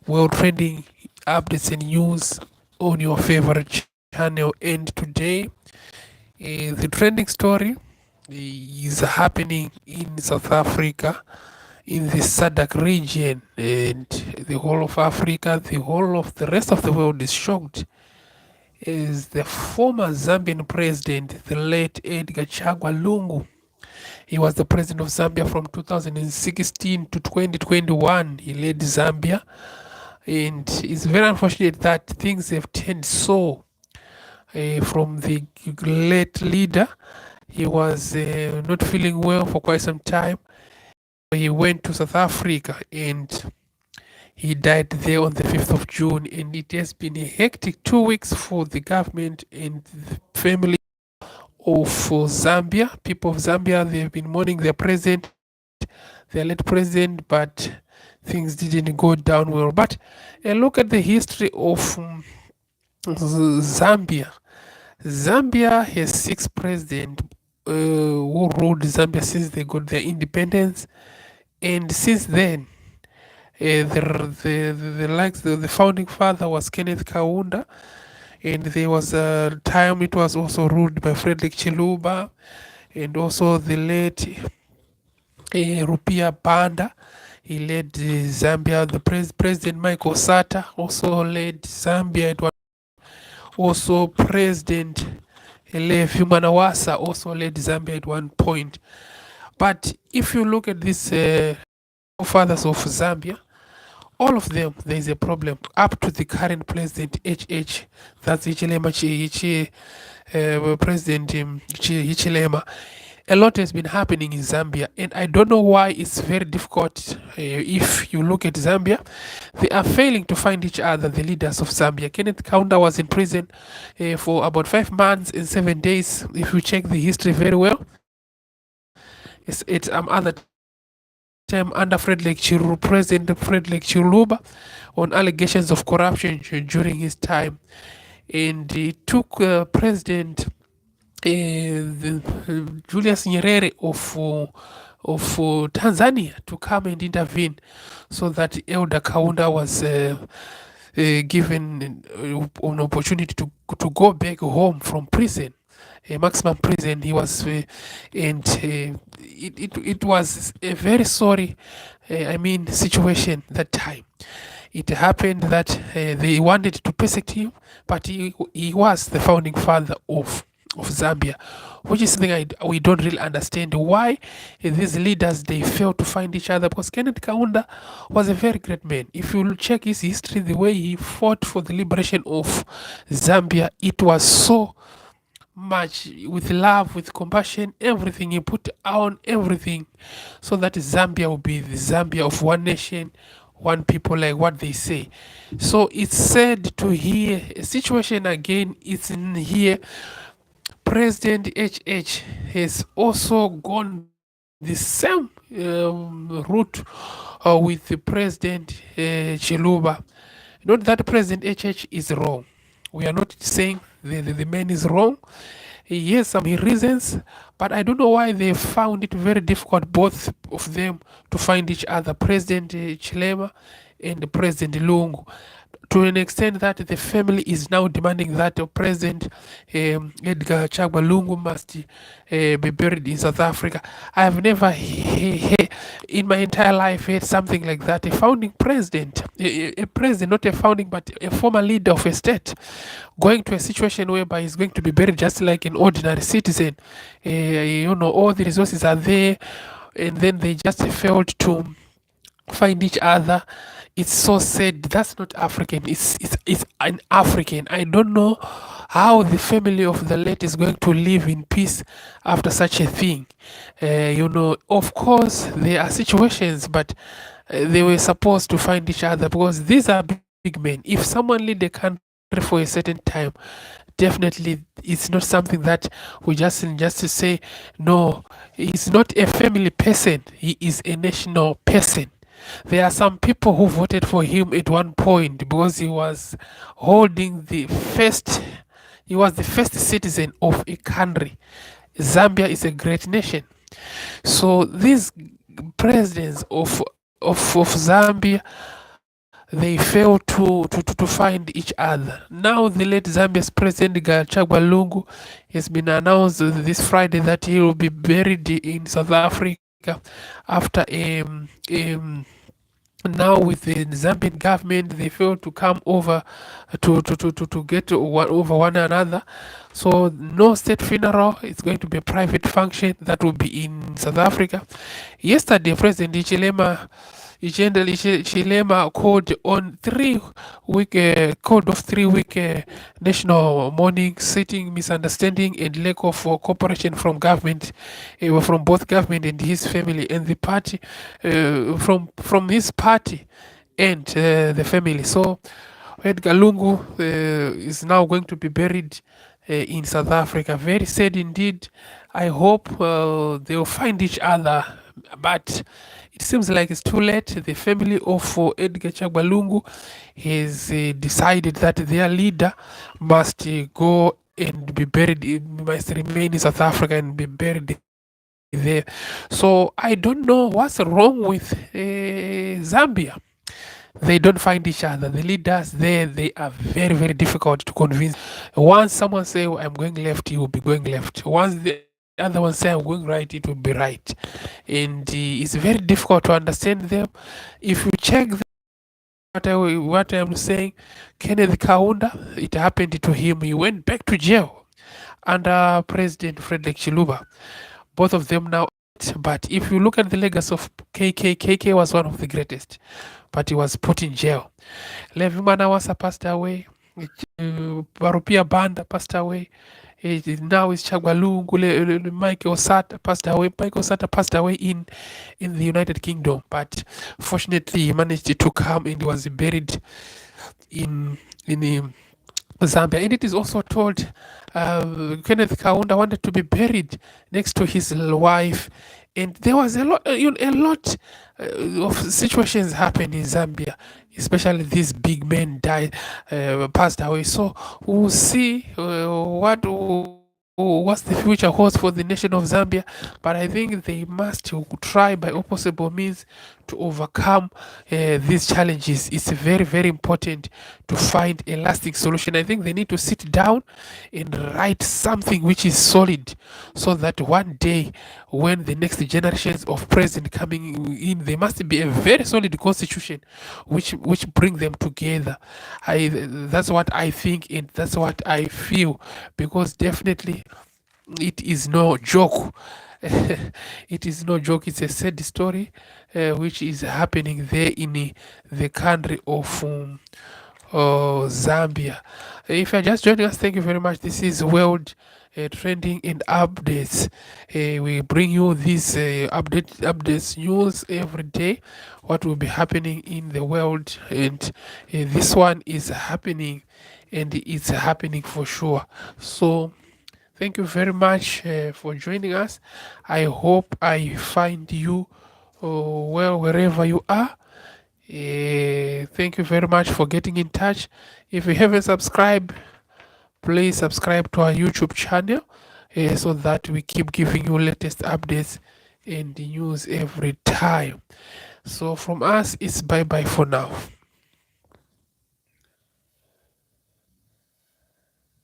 world trending updates and news on your favorite channel. And today, the trending story is happening in South Africa, in the SADC region, and the whole of Africa, the whole of the rest of the world is shocked. Is the former Zambian president, the late Edgar Chagwa Lungu. He was the president of Zambia from 2016 to 2021. He led Zambia, and it's very unfortunate that things have turned so from the late leader. He was not feeling well for quite some time. He went to South Africa and he died there on the 5th of June. And it has been a hectic 2 weeks for the government and the family of Zambia. People of Zambia, they've been mourning their president, their late president, but things didn't go down well. But look at the history of Zambia. Zambia has 6 presidents who ruled Zambia since they got their independence, and since then, the founding father was Kenneth Kaunda, and there was a time it was also ruled by Frederick Chiluba, and also the late Rupia Banda. He led Zambia. The President Michael Sata also led Zambia. It was also President Levi Manawasa also led Zambia at one point. But if you look at these fathers of Zambia, all of them, there is a problem up to the current president HH, that's Hichilema President Hichilema. A lot has been happening in Zambia, and I don't know why it's very difficult. If you look at Zambia, they are failing to find each other, the leaders of Zambia. Kenneth Kaunda was in prison for about 5 months and 7 days. If you check the history very well, it's other time under President Frederick Chiluba on allegations of corruption during his time, and he took President Julius Nyerere of Tanzania to come and intervene, so that Elder Kaunda was given an opportunity to go back home from prison, a maximum prison. He was, and it was a very sorry, situation that time. It happened that they wanted to persecute him, but he was the founding father of Zambia, which is something we don't really understand why these leaders they fail to find each other. Because Kenneth Kaunda was a very great man. If you check his history, the way he fought for the liberation of Zambia, it was so much with love, with compassion, everything. He put on everything so that Zambia will be the Zambia of one nation, one people, like what they say. So it's sad to hear a situation again. It's in here. President HH has also gone the same route with the President Chiluba. Not that President HH is wrong. We are not saying the man is wrong. He has some reasons, but I don't know why they found it very difficult, both of them, to find each other, President Chilema and President Lungu, to an extent that the family is now demanding that President Edgar Chagwa Lungu must be buried in South Africa. I have never in my entire life heard something like that. A founding president, a president, not a founding, but a former leader of a state, going to a situation whereby he's going to be buried just like an ordinary citizen. All the resources are there, and then they just failed to find each other. It's so sad. That's not African. It's an African. I don't know how the family of the late is going to live in peace after such a thing. Of course there are situations, but they were supposed to find each other, because these are big men. If someone lead the country for a certain time, definitely it's not something that we just say no. He's not a family person. He is a national person. There are some people who voted for him at one point because he was holding he was the first citizen of a country. Zambia is a great nation. So these presidents of Zambia, they failed to find each other. Now, the late Zambia's president Gachagua Lungu has been announced this Friday that he will be buried in South Africa after now with the Zambian government, they failed to come over to get over one another. So no state funeral. It's going to be a private function that will be in South Africa. Yesterday, President Chilema called on 3 week called off 3 week national mourning, citing misunderstanding and lack of cooperation from government, from both government and his family and the party, from his party and the family. So Edgar Lungu is now going to be buried in South Africa. Very sad indeed. I hope they'll find each other, but it seems like it's too late. The family of Edgar Chagwa Lungu has decided that their leader must go and be buried, must remain in South Africa and be buried there. So I don't know what's wrong with Zambia. They don't find each other. The leaders there, they are very, very difficult to convince. Once someone say, "Oh, I'm going left," he will be going left. Once the other one say, "I'm going right," it will be right. And it's very difficult to understand them. If you check what I'm saying, Kenneth Kaunda, it happened to him. He went back to jail under President Frederick Chiluba. Both of them now. But if you look at the legacy of KK was one of the greatest, but he was put in jail. Levi Manawasa passed away. Barupia Banda passed away. Now it's Chagwalungu. Michael Osata passed away. Michael Osata passed away in the United Kingdom, but fortunately he managed to come and was buried in Zambia. And it is also told Kenneth Kaunda wanted to be buried next to his wife, and there was a lot of situations happened in Zambia, especially these big men died, passed away. So we'll see what's the future holds for the nation of Zambia. But I think they must try by all possible means to overcome these challenges. It's very, very important to find a lasting solution. I think they need to sit down and write something which is solid, so that one day when the next generations of president coming in, there must be a very solid constitution which bring them together. That's what I think, and that's what I feel, because definitely it is no joke. It is no joke. It's a sad story which is happening there in the country of Zambia. If you're just joining us, thank you very much. This is World Trending and Updates. We bring you these updates news every day, what will be happening in the world, and this one is happening, and it's happening for sure. So thank you very much for joining us. I hope I find you well wherever you are. Thank you very much for getting in touch. If you haven't subscribed, please subscribe to our YouTube channel so that we keep giving you latest updates and news every time. So from us, it's bye bye for now.